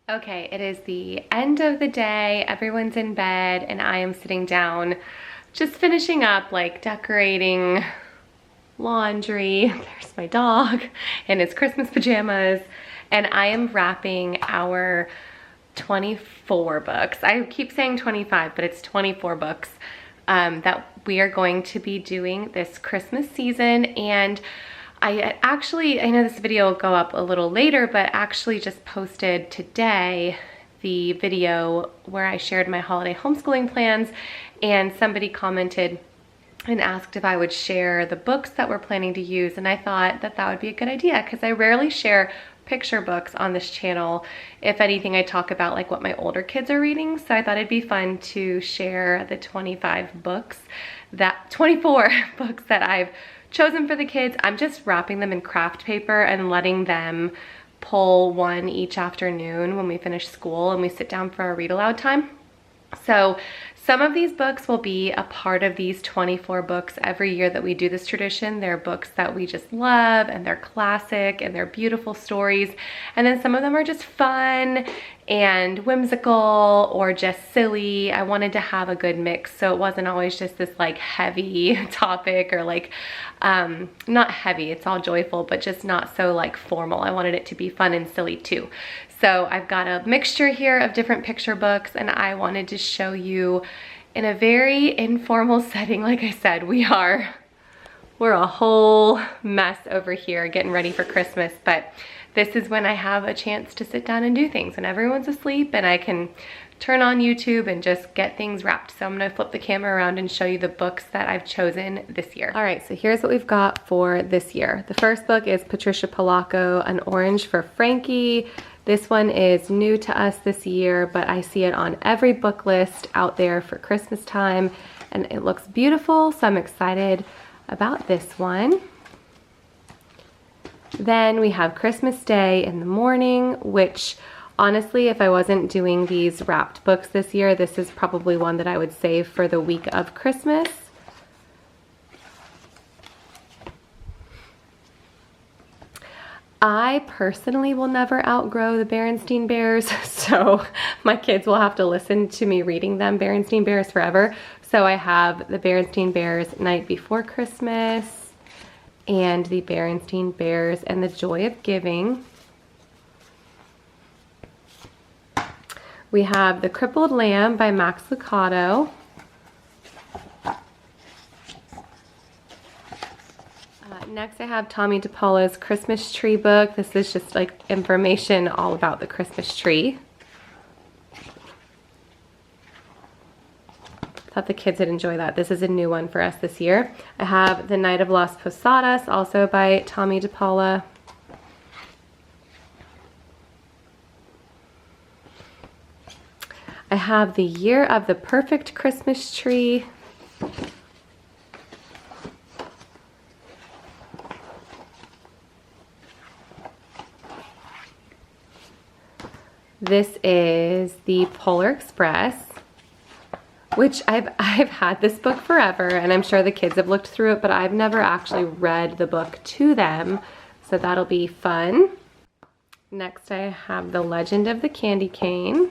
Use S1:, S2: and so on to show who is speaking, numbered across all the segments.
S1: Okay, it is the end of the day. Everyone's in bed and I am sitting down just finishing up, like decorating laundry. There's my dog in his Christmas pajamas, and I am wrapping our 24 books. I keep saying 25, but it's 24 books that we are going to be doing this Christmas season. And I know this video will go up a little later, but actually just posted today the video where I shared my holiday homeschooling plans, and somebody commented and asked if I would share the books that we're planning to use, and I thought that that would be a good idea because I rarely share picture books on this channel. If anything, I talk about like what my older kids are reading, so I thought it'd be fun to share the 24 books that I've chosen for the kids. I'm just wrapping them in craft paper and letting them pull one each afternoon when we finish school and we sit down for our read aloud time. So some of these books will be a part of these 24 books every year that we do this tradition. They're books that we just love, and they're classic, and they're beautiful stories. And then some of them are just fun and whimsical or just silly. I wanted to have a good mix, so it wasn't always just this like heavy topic, or like, not heavy, it's all joyful, but just not so like formal. I wanted it to be fun and silly too. So I've got a mixture here of different picture books, and I wanted to show you in a very informal setting. Like I said, we're a whole mess over here getting ready for Christmas, but this is when I have a chance to sit down and do things, when everyone's asleep and I can turn on YouTube and just get things wrapped. So I'm gonna flip the camera around and show you the books that I've chosen this year. All right, so here's what we've got for this year. The first book is Patricia Polacco, An Orange for Frankie. This one is new to us this year, but I see it on every book list out there for Christmas time, and it looks beautiful, so I'm excited about this one. Then we have Christmas Day in the Morning, which honestly, if I wasn't doing these wrapped books this year, this is probably one that I would save for the week of Christmas. I personally will never outgrow the Berenstain Bears, so my kids will have to listen to me reading them Berenstain Bears forever. So I have the Berenstain Bears Night Before Christmas and the Berenstain Bears and the Joy of Giving. We have The Crippled Lamb by Max Lucado. Next I have Tomie dePaola's Christmas Tree book. This is just like information all about the Christmas tree. Thought the kids would enjoy that. This is a new one for us this year. I have The Night of Las Posadas, also by Tomie dePaola. I have The Year of the Perfect Christmas Tree. This is The Polar Express, which I've had this book forever, and I'm sure the kids have looked through it, but I've never actually read the book to them, so that'll be fun. Next I have The Legend of the Candy Cane.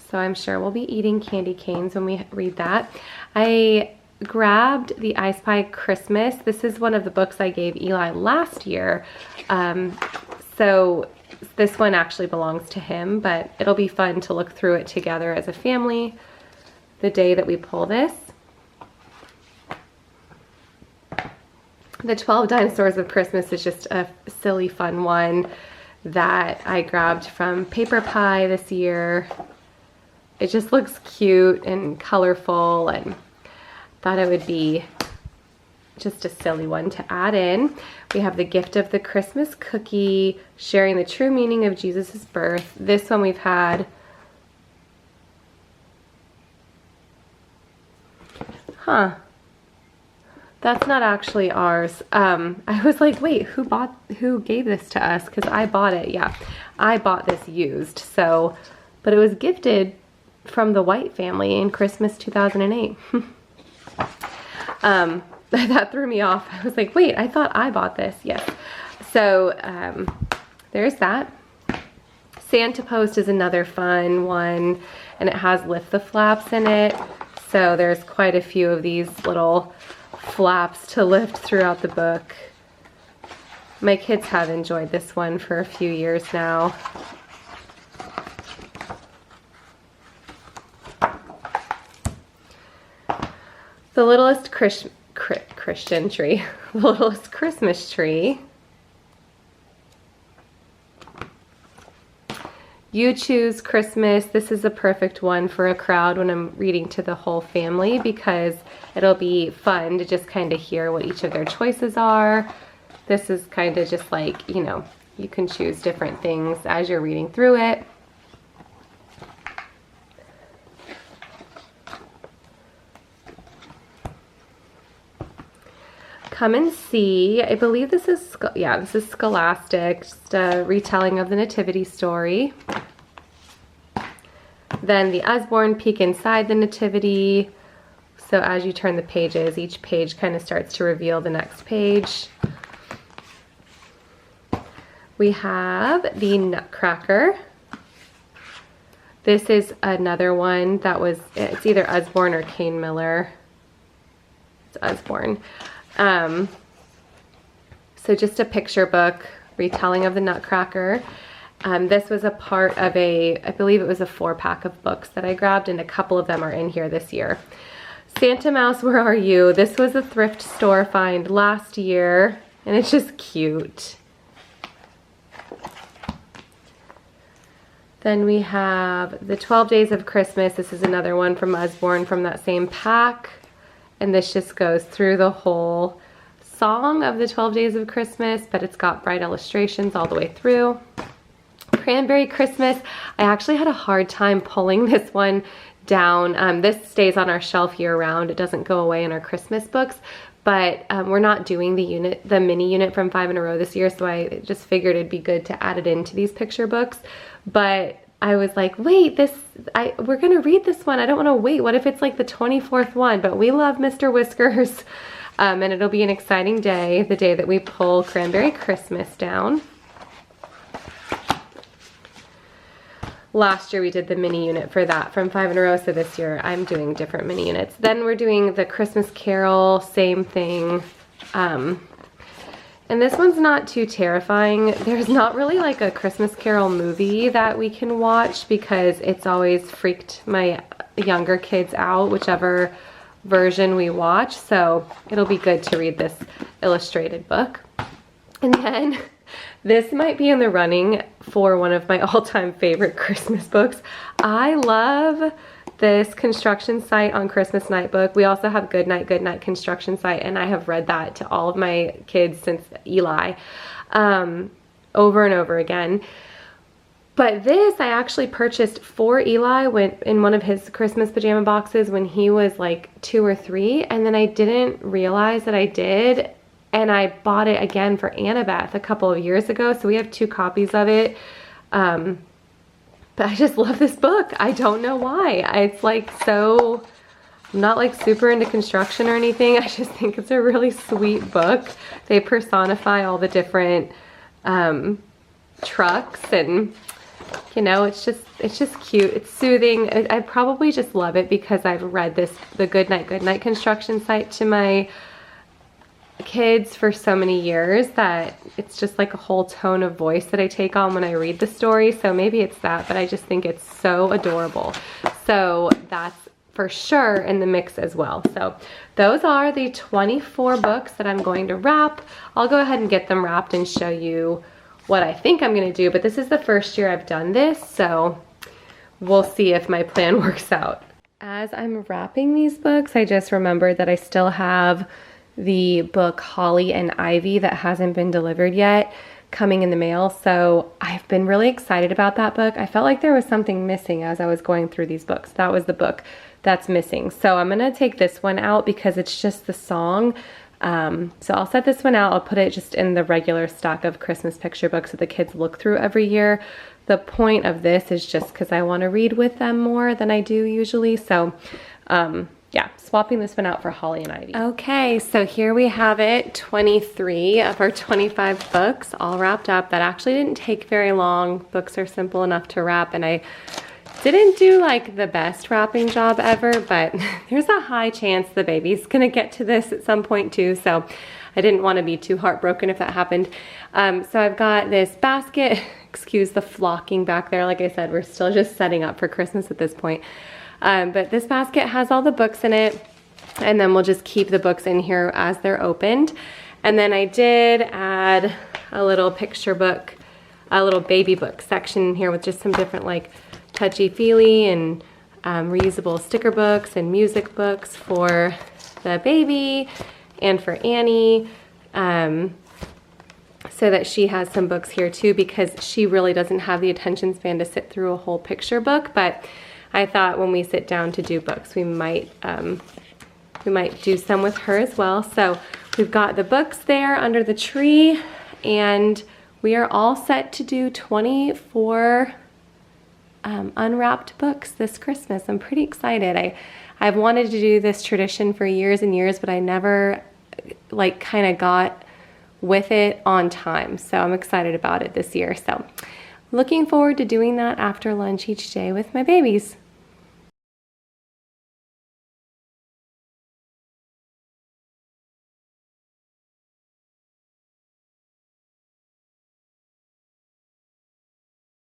S1: So I'm sure we'll be eating candy canes when we read that. I grabbed the I Spy Christmas. This is one of the books I gave Eli last year. So this one actually belongs to him, but it'll be fun to look through it together as a family the day that we pull this. The 12 Dinosaurs of Christmas is just a silly fun one that I grabbed from Paper Pie this year. It just looks cute and colorful, and thought it would be just a silly one to add in. We have The Gift of the Christmas Cookie, Sharing the True Meaning of Jesus' Birth. This one we've had. Huh. That's not actually ours. I was like, wait, who gave this to us? Because I bought it. Yeah, I bought this used. So, but it was gifted from the White family in Christmas 2008. that threw me off. I was like, wait, I thought I bought this. Yes. So there's that. Santa Post is another fun one, and it has lift the flaps in it. So there's quite a few of these little flaps to lift throughout the book. My kids have enjoyed this one for a few years now. The Littlest Christian Tree. The Littlest Christmas Tree. You Choose Christmas. This is a perfect one for a crowd when I'm reading to the whole family, because it'll be fun to just kind of hear what each of their choices are. This is kind of just like, you know, you can choose different things as you're reading through it. Come and See. I believe this is, yeah, this is Scholastic, just a retelling of the Nativity story. Then the Usborne, Peek Inside the Nativity. So as you turn the pages, each page kind of starts to reveal the next page. We have the Nutcracker. This is another one that was, it's either Usborne or Kane Miller. It's Usborne. So just a picture book, retelling of the Nutcracker. This was a part of I believe it was a 4-pack of books that I grabbed, and a couple of them are in here this year. Santa Mouse, Where Are You? This was a thrift store find last year, and it's just cute. Then we have the 12 Days of Christmas. This is another one from Usborne from that same pack. And this just goes through the whole song of the 12 Days of Christmas, but it's got bright illustrations all the way through. Cranberry Christmas. I actually had a hard time pulling this one down. This stays on our shelf year round. It doesn't go away in our Christmas books, but we're not doing the mini unit from 5 in a Row this year, so I just figured it'd be good to add it into these picture books. But I was like, wait, we're gonna read this one. I don't wanna wait. What if it's like the 24th one? But we love Mr. Whiskers. And it'll be an exciting day, the day that we pull Cranberry Christmas down. Last year we did the mini unit for that from 5 in a Row, so this year I'm doing different mini units. Then we're doing the Christmas Carol, same thing. And this one's not too terrifying. There's not really like a Christmas Carol movie that we can watch, because it's always freaked my younger kids out, whichever version we watch. So it'll be good to read this illustrated book. And then this might be in the running for one of my all-time favorite Christmas books. I love this construction site on Christmas Night book. We also have Goodnight construction site, and I have read that to all of my kids since Eli, over and over again. But this I actually purchased for Eli in one of his Christmas pajama boxes when he was like 2 or 3, and then I didn't realize that I did, and I bought it again for Annabeth a couple of years ago, so we have 2 copies of it. But I just love this book. I don't know why. It's like so, I'm not like super into construction or anything. I just think it's a really sweet book. They personify all the different trucks, and you know, it's just cute. It's soothing. I probably just love it because I've read the Goodnight construction site to my kids for so many years that it's just like a whole tone of voice that I take on when I read the story. So maybe it's that, but I just think it's so adorable. So that's for sure in the mix as well. So those are the 24 books that I'm going to wrap. I'll go ahead and get them wrapped and show you what I think I'm going to do, but this is the first year I've done this, so we'll see if my plan works out. As I'm wrapping these books, I just remembered that I still have the book Holly and Ivy that hasn't been delivered yet coming in the mail. So I've been really excited about that book. I felt like there was something missing as I was going through these books. That was the book that's missing. So I'm gonna take this one out because it's just the song. So I'll set this one out. I'll put it just in the regular stock of Christmas picture books that the kids look through every year. The point of this is just because I want to read with them more than I do usually. So yeah, swapping this one out for Holly and Ivy. Okay, so here we have it, 23 of our 25 books all wrapped up. That actually didn't take very long. Books are simple enough to wrap, and I didn't do like the best wrapping job ever, but there's a high chance the baby's gonna get to this at some point too, so I didn't want to be too heartbroken if that happened. So I've got this basket, excuse the flocking back there, like I said, we're still just setting up for Christmas at this point. But this basket has all the books in it, and then we'll just keep the books in here as they're opened. And then I did add a little picture book, a little baby book section in here with just some different like touchy-feely and reusable sticker books and music books for the baby and for Annie, so that she has some books here too, because she really doesn't have the attention span to sit through a whole picture book. But I thought when we sit down to do books, we might do some with her as well. So we've got the books there under the tree, and we are all set to do 24 unwrapped books this Christmas. I'm pretty excited. I've wanted to do this tradition for years and years, but I never like kind of got with it on time. So I'm excited about it this year. So looking forward to doing that after lunch each day with my babies.